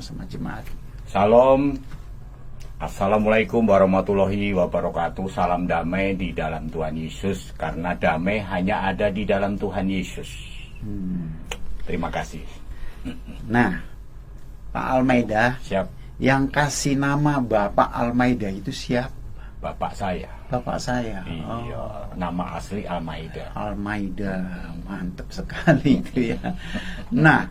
sama jemaat. Salam. Assalamualaikum warahmatullahi wabarakatuh. Salam damai di dalam Tuhan Yesus, karena damai hanya ada di dalam Tuhan Yesus. Terima kasih. Nah, Pak Almeida, Siap. yang kasih nama Bapak Almeida itu siapa? Bapak saya. Bapak saya. Iya, nama asli Almeida. Almeida, mantap sekali itu ya. Nah,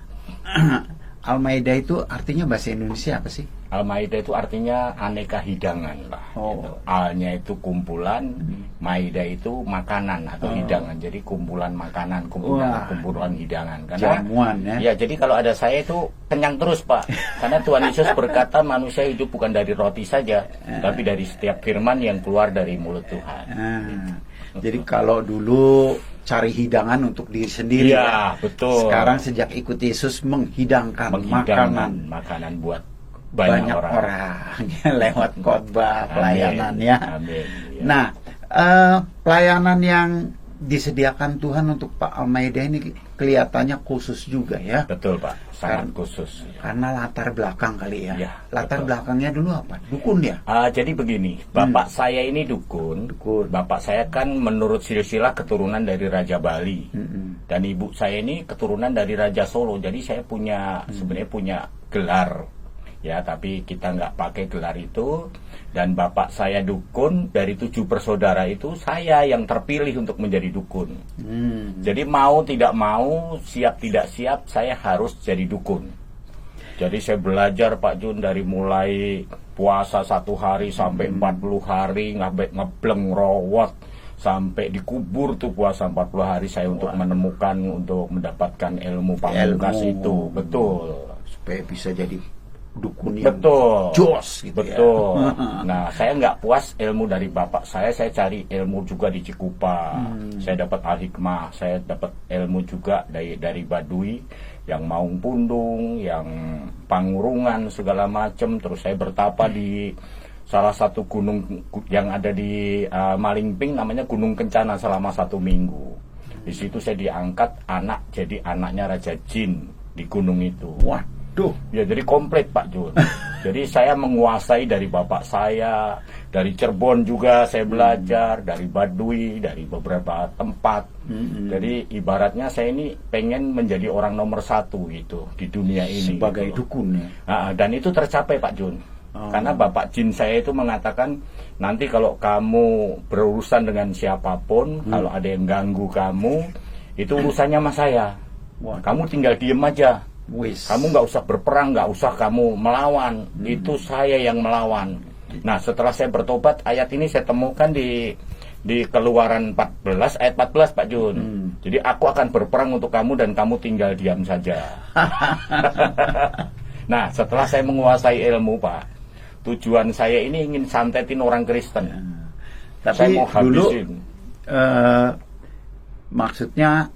Almeida itu artinya bahasa Indonesia apa sih? Almeida itu artinya aneka hidangan lah. Oh. Gitu. Alnya itu kumpulan, maida itu makanan atau hidangan. Jadi kumpulan makanan, kumpulan hidangan. Karena jamuan ya. Ya, jadi kalau ada saya itu kenyang terus, Pak. Karena Tuhan Yesus berkata manusia hidup bukan dari roti saja, tapi dari setiap firman yang keluar dari mulut Tuhan. Jadi kalau dulu cari hidangan untuk diri sendiri, ya, betul. Sekarang sejak ikut Yesus menghidangkan makanan buat banyak orang lewat khotbah, pelayanan ya. Amin. Ya. Nah, pelayanan yang disediakan Tuhan untuk Pak Almeida ini kelihatannya khusus juga ya. Betul, Pak. Sangat khusus. Karena latar belakang kali ya. Ya, latar betul. belakangnya dulu apa? Dukun ya? Jadi begini, bapak saya ini dukun. Bapak saya kan menurut silsilah keturunan dari Raja Bali. Dan ibu saya ini keturunan dari Raja Solo. Jadi saya sebenarnya punya gelar. Ya, tapi kita nggak pakai gelar itu. Dan bapak saya dukun. Dari 7 bersaudara itu saya yang terpilih untuk menjadi dukun. Jadi mau tidak mau, siap tidak siap, saya harus jadi dukun. Jadi saya belajar, Pak Jun, dari mulai puasa 1 hari sampai 40 hari, ngebleng rawat sampai dikubur tuh puasa 40 hari saya untuk menemukan, untuk mendapatkan ilmu pamungkas itu. Betul. Supaya bisa jadi dukun yang betul, jos gitu. betul. Ya. Nah, saya nggak puas ilmu dari bapak saya cari ilmu juga di Cikupa. Saya dapat al-hikmah, saya dapat ilmu juga dari Baduy, yang Maung Pundung, yang Pangurungan segala macam. Terus saya bertapa di salah satu gunung yang ada di Malingping, namanya Gunung Kencana, selama 1 minggu. Di situ saya diangkat jadi anaknya Raja Jin di gunung itu. Ya, jadi komplit, Pak Jun. Jadi saya menguasai dari bapak saya, dari Cirebon juga saya belajar, dari Baduy, dari beberapa tempat. Jadi ibaratnya saya ini pengen menjadi orang nomor 1 gitu di dunia ini. Sebagai gitu. dukun ya. Dan itu tercapai, Pak Jun. Karena bapak Jin saya itu mengatakan, nanti kalau kamu berurusan dengan siapapun, kalau ada yang ganggu kamu, itu urusannya sama saya. Kamu tinggal diem aja. Kamu nggak usah berperang, nggak usah kamu melawan, itu saya yang melawan. Nah, setelah saya bertobat, ayat ini saya temukan di Keluaran 14 ayat 14, Pak Jun. Jadi aku akan berperang untuk kamu dan kamu tinggal diam saja. Nah, setelah saya menguasai ilmu, Pak, tujuan saya ini ingin santetin orang Kristen. Tapi saya mau habisin. Dulu maksudnya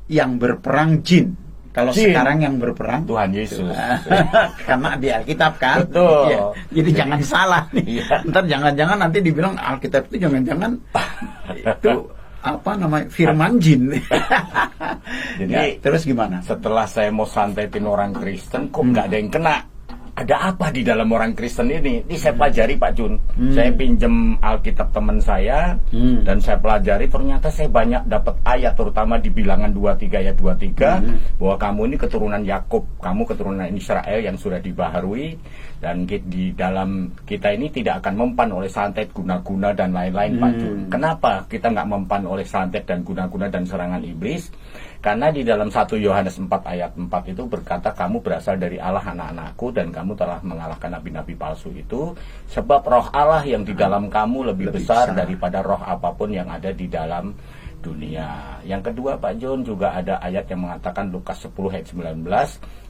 yang berperang jin. Kalau sekarang yang berperang Tuhan Yesus. Karena di Alkitab kan. Betul. Ya, jadi jangan salah nih. Ntar jangan-jangan nanti dibilang Alkitab itu jangan-jangan itu apa namanya, firman jin. Jadi ya, terus gimana? Setelah saya mau santetin orang Kristen, kok nggak ada yang kena? Ada apa di dalam orang Kristen ini? Ini saya pelajari, Pak Jun. Saya pinjem Alkitab teman saya, dan saya pelajari, ternyata saya banyak dapat ayat, terutama di Bilangan 23 ayat 23, bahwa kamu ini keturunan Yakub, kamu keturunan Israel yang sudah dibaharui, dan di dalam kita ini tidak akan mempan oleh santet, guna-guna, dan lain-lain, Pak Jun. Kenapa kita nggak mempan oleh santet dan guna-guna dan serangan iblis? Karena di dalam 1 Yohanes 4 ayat 4 itu berkata, kamu berasal dari Allah, anak-anakku, dan kamu telah mengalahkan nabi-nabi palsu itu, sebab roh Allah yang di dalam kamu lebih besar daripada roh apapun yang ada di dalam dunia. Yang kedua, Pak John, juga ada ayat yang mengatakan, Lukas 10 ayat 19,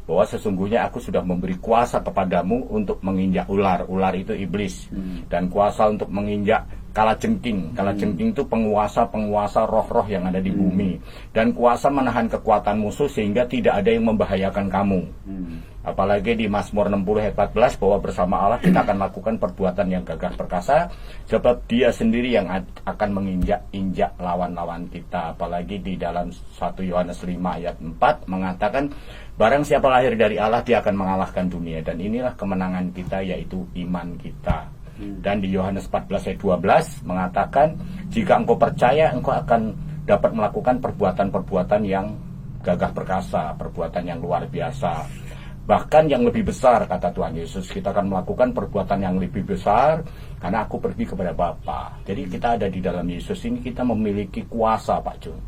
bahwa sesungguhnya aku sudah memberi kuasa kepadamu untuk menginjak ular. Ular itu iblis. Dan kuasa untuk menginjak kalajengking. Kalajengking itu penguasa roh-roh yang ada di bumi, dan kuasa menahan kekuatan musuh sehingga tidak ada yang membahayakan kamu. Apalagi di Mazmur 60 ayat 14 bahwa bersama Allah kita akan lakukan perbuatan yang gagah perkasa, sebab Dia sendiri yang akan menginjak-injak lawan-lawan kita. Apalagi di dalam 1 Yohanes 5 ayat 4 mengatakan, barang siapa lahir dari Allah dia akan mengalahkan dunia, dan inilah kemenangan kita, yaitu iman kita. Dan di Yohanes 14 ayat 12 mengatakan, jika engkau percaya, engkau akan dapat melakukan perbuatan-perbuatan yang gagah perkasa, perbuatan yang luar biasa, bahkan yang lebih besar, kata Tuhan Yesus. Kita akan melakukan perbuatan yang lebih besar karena aku pergi kepada Bapa. Jadi kita ada di dalam Yesus ini, kita memiliki kuasa, Pak Jun.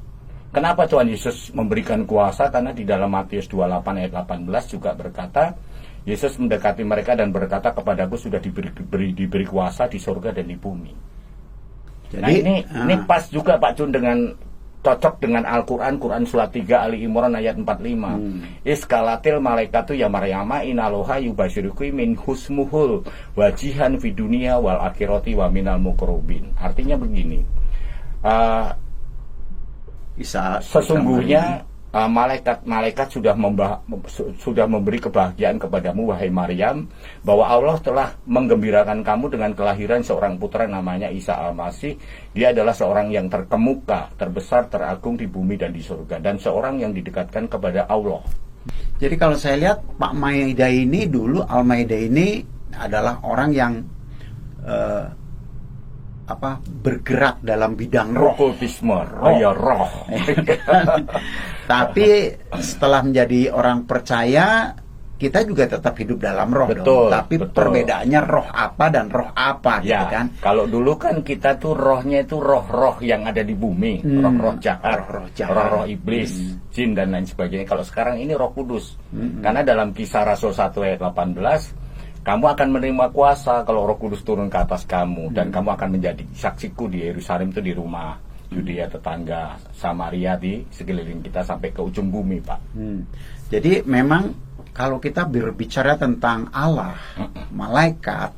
Kenapa Tuhan Yesus memberikan kuasa? Karena di dalam Matius 28 ayat 18 juga berkata, Yesus mendekati mereka dan berkata, kepadaku sudah diberi kuasa di surga dan di bumi. Jadi, nah ini pas juga Pak Jun, dengan cocok dengan Al-Quran, Quran surat 3 Ali Imran ayat 45. Iskalatil malaikatu ya Maryama inaloha yubasyiruki min husmuhul wajihan fi dunia wal akhirati wa minal mukrobin. Artinya begini, sesungguhnya malaikat sudah memberi kebahagiaan kepadamu, wahai Maryam, bahwa Allah telah menggembirakan kamu dengan kelahiran seorang putra namanya Isa Al-Masih. Dia adalah seorang yang terkemuka, terbesar, teragung di bumi dan di surga, dan seorang yang didekatkan kepada Allah. Jadi kalau saya lihat Pak Maida ini dulu, Al-Maida ini adalah orang yang bergerak dalam bidang roh. Okkultisme, roh. Tapi setelah menjadi orang percaya, kita juga tetap hidup dalam roh. Betul, dong. Tapi betul. perbedaannya roh apa dan roh apa, Ya, gitu kan? kalau dulu kan kita tuh rohnya itu roh-roh yang ada di bumi, roh-roh jahat, roh-roh iblis, jin dan lain sebagainya. Kalau sekarang ini Roh Kudus. Karena dalam Kisah Rasul 1 ayat 18, kamu akan menerima kuasa kalau Roh Kudus turun ke atas kamu, dan kamu akan menjadi saksiku di Yerusalem, itu di rumah, Yudea, tetangga, Samaria, di sekeliling kita sampai ke ujung bumi, Pak. Jadi memang kalau kita berbicara tentang Allah, malaikat,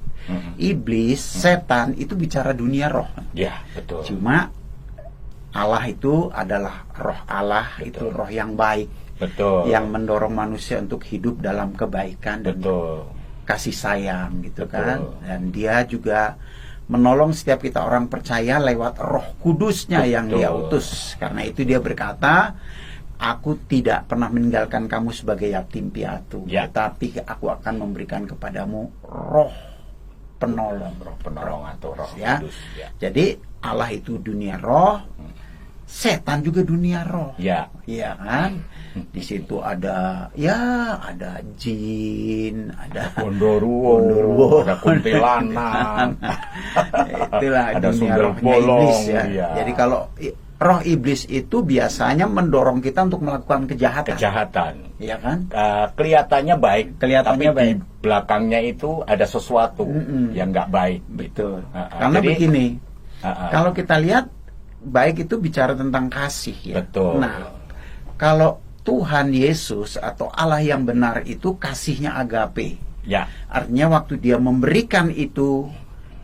iblis, setan, itu bicara dunia roh. Ya, betul. Cuma Allah itu adalah roh Allah, itu roh yang baik, betul, yang mendorong manusia untuk hidup dalam kebaikan dan kasih sayang, gitu kan. Dan dia juga menolong setiap kita orang percaya lewat Roh Kudusnya yang Dia utus. Karena itu Dia berkata, aku tidak pernah meninggalkan kamu sebagai yatim piatu, tetapi aku akan memberikan kepadamu roh penolong, atau Roh ya. Kudus. Ya. Jadi Allah itu dunia roh, setan juga dunia roh. Ya. Iya kan? Di situ ada jin, ada gondoruo, ada kuntilanak. Itulah ada dunia rohnya bolong, iblis ya. ya. Jadi kalau roh iblis itu biasanya mendorong kita untuk melakukan kejahatan. Iya kan? Kelihatannya baik, Kelihatannya tapi baik. di belakangnya itu ada sesuatu yang nggak baik. Betul. Gitu. Karena Jadi, begini, kalau kita lihat, baik itu bicara tentang kasih ya. Betul. Nah, kalau Tuhan Yesus atau Allah yang benar itu kasihnya agape. Ya. Artinya waktu Dia memberikan itu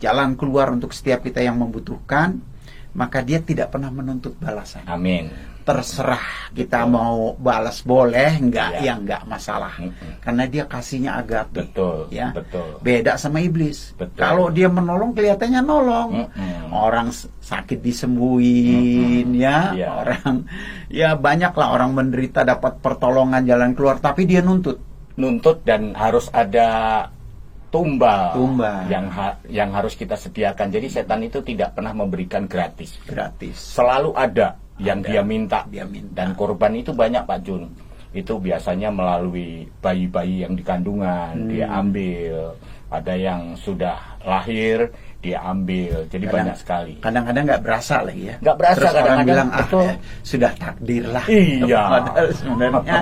jalan keluar untuk setiap kita yang membutuhkan, maka Dia tidak pernah menuntut balasan. Amin. Terserah kita mau balas boleh, enggak, Ya. enggak masalah. Karena Dia kasihnya agape. Betul. Ya. Betul. Beda sama iblis. Betul. Kalau dia menolong kelihatannya nolong. Orang sakit disembuhin, ya. Orang banyaklah orang menderita dapat pertolongan jalan keluar, tapi dia nuntut Dan harus ada tumbal. yang harus kita sediakan. Jadi setan itu tidak pernah memberikan gratis. Selalu ada yang dia minta. Dan korban itu banyak, Pak Jun. Itu biasanya melalui bayi-bayi yang di kandungan, dia ambil. Ada yang sudah lahir, dia ambil. Jadi banyak sekali. Kadang-kadang nggak berasa lagi ya. Nggak berasa. Terus orang bilang, betul. Sudah takdir lah. Iya. Padahal sebenarnya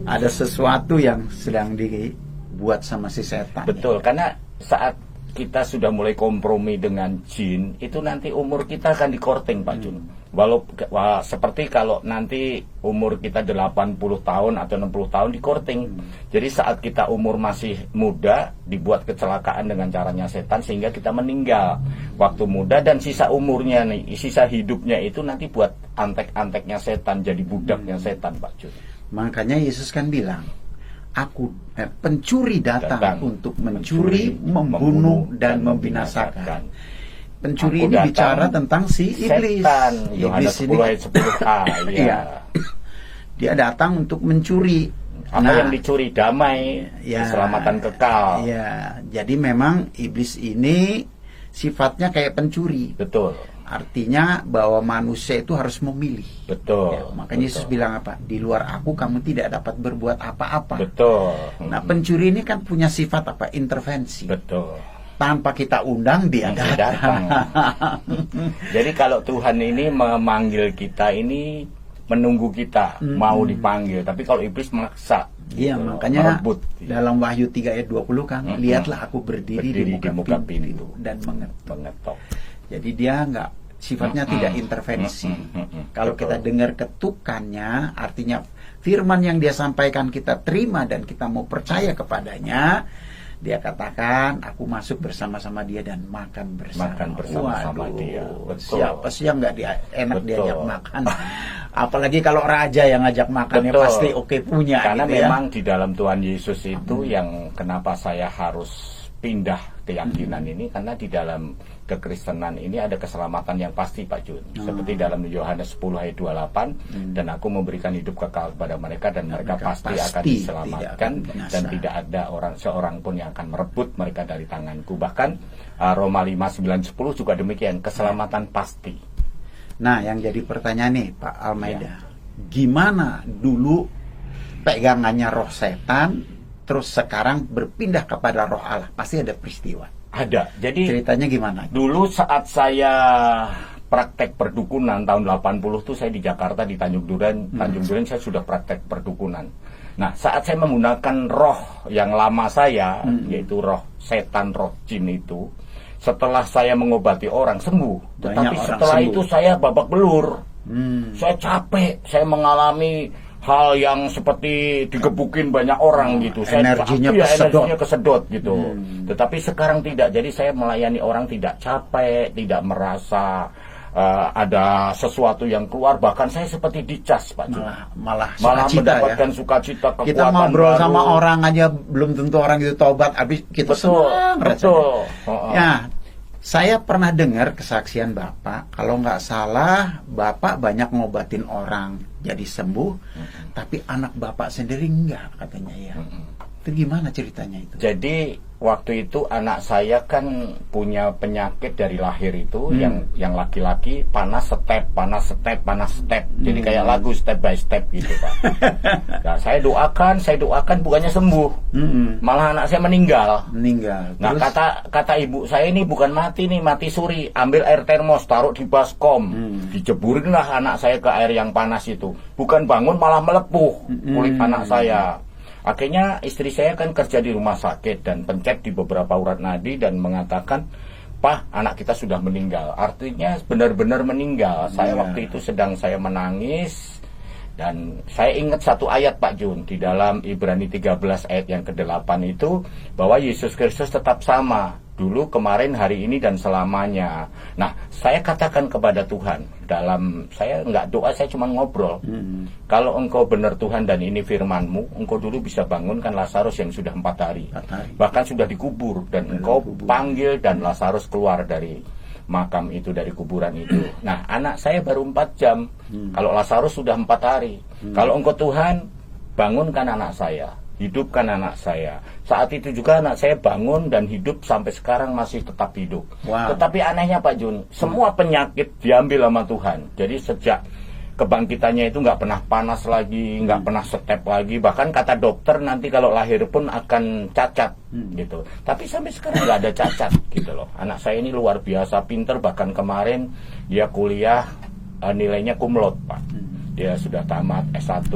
ada sesuatu yang sedang dibuat sama si setan. Betul, karena saat kita sudah mulai kompromi dengan jin, itu nanti umur kita akan dikorting, Pak Jun. Seperti kalau nanti umur kita 80 tahun atau 60 tahun di courting. Jadi saat kita umur masih muda dibuat kecelakaan dengan caranya setan sehingga kita meninggal waktu muda, dan sisa umurnya nih, sisa hidupnya itu nanti buat antek-anteknya setan, jadi budaknya setan, Pak Jun. Makanya Yesus kan bilang, pencuri datang untuk mencuri, membunuh dan membinasakan. Pencuri ini bicara tentang si iblis. Setan, Yohanes 10 ayat 10a. Ya. Dia datang untuk mencuri. Apa yang dicuri? Damai, keselamatan kekal. Ya, jadi memang iblis ini sifatnya kayak pencuri. Betul. Artinya bahwa manusia itu harus memilih. Betul. Ya, makanya Yesus bilang apa? Di luar aku kamu tidak dapat berbuat apa-apa. Betul. Nah, pencuri ini kan punya sifat apa? Intervensi. Betul. Tanpa kita undang dia datang. Jadi kalau Tuhan ini memanggil kita ini menunggu kita mau dipanggil, tapi kalau iblis maksa. Iya, gitu, makanya merebut. dalam Wahyu 3 ayat 20 kan, lihatlah aku berdiri di muka pintu dan mengetok. Jadi dia sifatnya tidak intervensi. Kalau kita dengar ketukannya, artinya firman yang dia sampaikan kita terima dan kita mau percaya kepadanya. Dia katakan, aku masuk bersama-sama dia dan makan bersama. Makan bersama-sama dia. Betul. Siapa sih yang nggak enak diajak makan? Apalagi kalau raja yang ngajak makan, ya pasti oke punya. Karena gitu memang di dalam Tuhan Yesus itu yang kenapa saya harus pindah keyakinan ini, karena di dalam kekristenan ini ada keselamatan yang pasti, Pak Jun. Seperti dalam Yohanes 10 ayat 28, dan aku memberikan hidup kekal kepada mereka dan mereka pasti akan diselamatkan dan tidak ada seorang pun yang akan merebut mereka dari tanganku. Bahkan Roma 5, 9, 10 juga demikian, keselamatan pasti. Nah, yang jadi pertanyaan nih Pak Almeida, gimana dulu pegangannya roh setan, terus sekarang berpindah kepada roh Allah? Pasti ada peristiwa. Ada. Jadi ceritanya gimana? Dulu saat saya praktek perdukunan tahun 80 tuh saya di Jakarta di Tanjung Duren. Tanjung Duren saya sudah praktek perdukunan. Nah, saat saya menggunakan roh yang lama saya, yaitu roh setan, roh jin itu, setelah saya mengobati orang sembuh. Tetapi setelah itu saya babak belur. Saya capek, saya mengalami hal yang seperti digebukin banyak orang gitu. Energinya kesedot gitu. Tetapi sekarang tidak. Jadi saya melayani orang tidak capek, tidak merasa ada sesuatu yang keluar. Bahkan saya seperti dicas, Pak. Malah mendapatkan ya? Sukacita, kekuatan kita ngobrol baru. sama orang aja belum tentu orang itu tobat. Habis kita senang. Betul. Ya, saya pernah dengar kesaksian Bapak. Kalau nggak salah, Bapak banyak ngobatin orang jadi sembuh, tapi anak Bapak sendiri enggak, katanya ya. Itu gimana ceritanya itu? Jadi waktu itu anak saya kan punya penyakit dari lahir itu, yang laki-laki panas step. Jadi kayak lagu step by step gitu, Pak. Nah, saya doakan bukannya sembuh. Malah anak saya meninggal. Nah, terus? kata ibu saya, ini bukan mati nih, mati suri. Ambil air termos, taruh di baskom. Dijeburinlah anak saya ke air yang panas itu. Bukan bangun, malah melepuh kulit anak saya. Akhirnya istri saya kan kerja di rumah sakit dan pencet di beberapa urat nadi dan mengatakan, "Pak, anak kita sudah meninggal." Artinya benar-benar meninggal. Saya waktu itu sedang saya menangis dan saya ingat satu ayat, Pak Jun, di dalam Ibrani 13 ayat yang ke-8 itu, bahwa Yesus Kristus tetap sama, dulu, kemarin, hari ini, dan selamanya. Nah, saya katakan kepada Tuhan, saya nggak doa, saya cuma ngobrol. Kalau engkau benar Tuhan dan ini firman-Mu, engkau dulu bisa bangunkan Lazarus yang sudah 4 hari. Bahkan sudah dikubur, dan engkau panggil dan Lazarus keluar dari makam itu, dari kuburan itu. Nah, anak saya baru 4 jam. Kalau Lazarus sudah 4 hari. Kalau engkau Tuhan, bangunkan anak saya, hidupkan anak saya. Saat itu juga anak saya bangun dan hidup sampai sekarang masih tetap hidup. Tetapi anehnya, Pak Jun, semua penyakit diambil sama Tuhan. Jadi sejak kebangkitannya itu nggak pernah panas lagi, nggak pernah step lagi. Bahkan kata dokter nanti kalau lahir pun akan cacat gitu. Tapi sampai sekarang nggak ada cacat gitu loh. Anak saya ini luar biasa pinter. Bahkan kemarin dia kuliah nilainya cum laude, Pak. Dia sudah tamat S1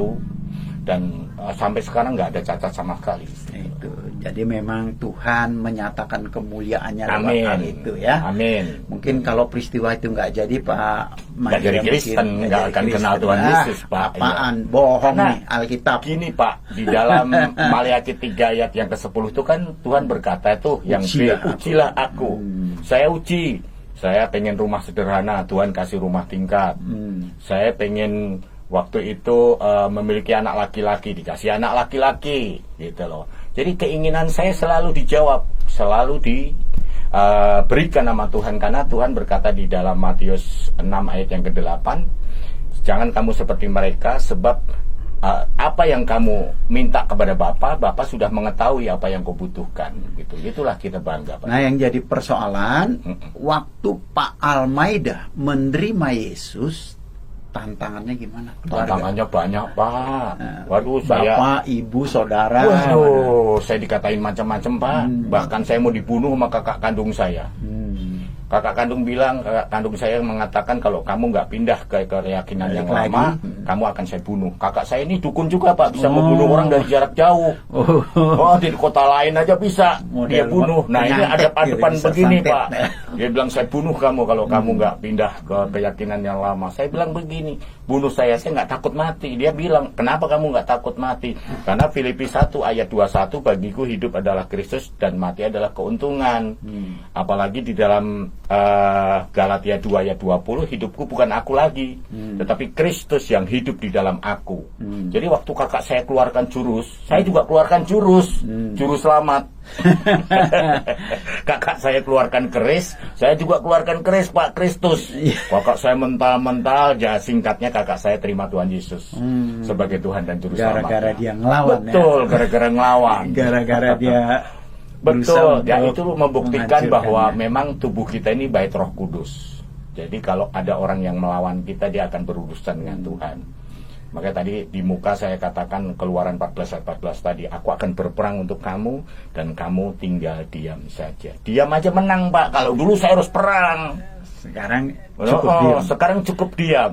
dan sampai sekarang nggak ada cacat sama sekali. Itu. Jadi memang Tuhan menyatakan kemuliaannya lewat hal itu ya. Amin. Mungkin kalau peristiwa itu nggak jadi, Pak nggak jadi Kristen, nggak akan kenal Tuhan Yesus, Pak. Apaan? Bohong Karena nih Alkitab. Gini Pak, di dalam Maliaki 3 ayat yang ke-10 itu kan Tuhan berkata itu yang ujilah aku. Saya uji. Saya pengen rumah sederhana, Tuhan kasih rumah tingkat. Saya pengen waktu itu memiliki anak laki-laki, dikasih anak laki-laki, gitu loh. Jadi keinginan saya selalu dijawab, selalu diberikan nama Tuhan, karena Tuhan berkata di dalam Matius 6 ayat yang ke-8, jangan kamu seperti mereka, sebab apa yang kamu minta kepada Bapa, Bapa sudah mengetahui apa yang kau butuhkan. Gitu. Itulah kita bangga, Pak. Nah, yang jadi persoalan, waktu Pak Almaida menerima Yesus, tantangannya gimana? Tantangannya banyak, Pak. Waduh, Bapak, ibu, saudara. Waduh, saya dikatain macam-macam, Pak. Bahkan saya mau dibunuh sama kakak kandung saya. Kakak kandung bilang, kakak kandung saya mengatakan kalau kamu nggak pindah ke keyakinan yang lama, kamu akan saya bunuh. Kakak saya ini dukun juga, Pak, bisa membunuh orang dari jarak jauh. Oh, di kota lain aja bisa dia bunuh. Nah, ini ada depan begini, Pak. Dia bilang saya bunuh kamu kalau kamu nggak pindah ke keyakinan yang lama. Saya bilang begini, bunuh saya nggak takut mati. Dia bilang, kenapa kamu nggak takut mati? Karena Filipi 1 ayat 21, bagiku hidup adalah Kristus dan mati adalah keuntungan. Apalagi di dalam Galatia 2 ayat 20, hidupku bukan aku lagi, tetapi Kristus yang hidup di dalam aku. Jadi waktu kakak saya keluarkan jurus, saya juga keluarkan jurus selamat. Kakak saya keluarkan keris, saya juga keluarkan keris, Pak, Kristus. Kakak saya mental-mental, ya singkatnya kakak saya terima Tuhan Yesus sebagai Tuhan dan Juru Selamat. Gara-gara dia ngelawan. Betul, gara-gara ngelawan. Gara-gara dia betul, ya itu membuktikan bahwa memang tubuh kita ini bait Roh Kudus. Jadi kalau ada orang yang melawan kita, dia akan berurusan dengan Tuhan. Makanya tadi di muka saya katakan Keluaran 14 ayat 14 tadi, aku akan berperang untuk kamu dan kamu tinggal diam saja. Diam aja menang, Pak. Kalau dulu saya harus perang. Sekarang cukup diam. Sekarang cukup diam.